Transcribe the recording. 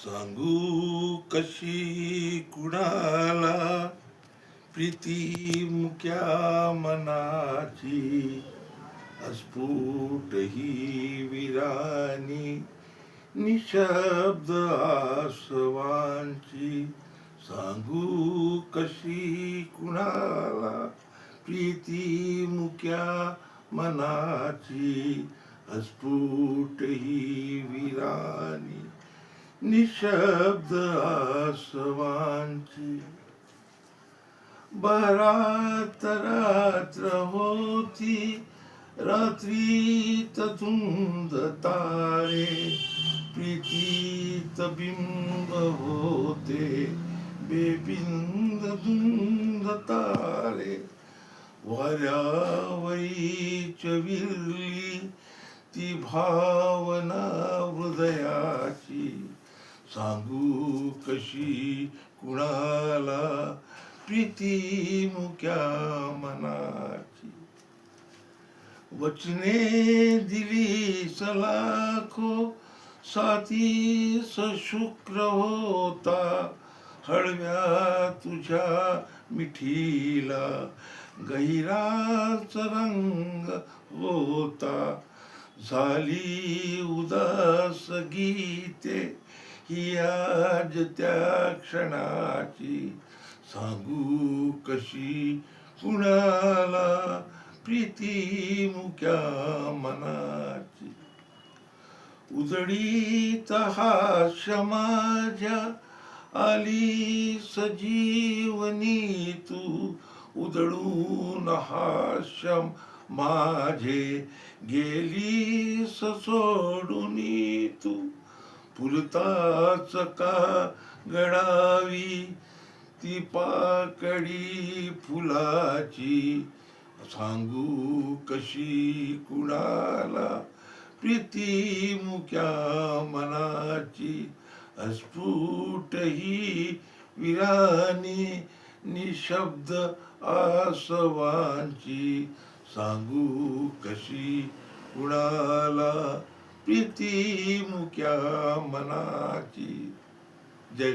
सांगू कशी कुणाला प्रीती मुक्या मनाची, अस्फुट ही विरानी निशब्द आसवांची. सांगू कशी कुणाला प्रीती मुक्या मनाची, अस्फुट ही विरानी निशब्द आसवांची. बरात रात्र होती, रात्रीत धुंद तारे, प्रीतीत बिंब होते बेबिंद धुंद तारे. वाऱ्यावरी विरली ती भावना हृदयाची, सांगू कशी कुणाला प्रीती मुक्या मनाची. वचने दिली सलाखो, साथीस शुक्र होता, हळव्या तुझ्या मिठीला गहिराच रंग होता. झाली उदास गीते ही आज त्या क्षणाची, सांगू कशी कुणाला प्रीती मुक्या मनाची. उजळीत हास्य माझ्या आली सजीवनी तू, उजळून हास्य माझे गेलीस सोडूनी तू. फुलताच का गडावी ती पाकळी फुलाची, सांगू कशी कुणाला प्रीती मुक्या मनाची. अस्फुट ही विरानी निशब्द आसवांची, सांगू कशी कुणाला प्रीती मुक्या मनाची. जय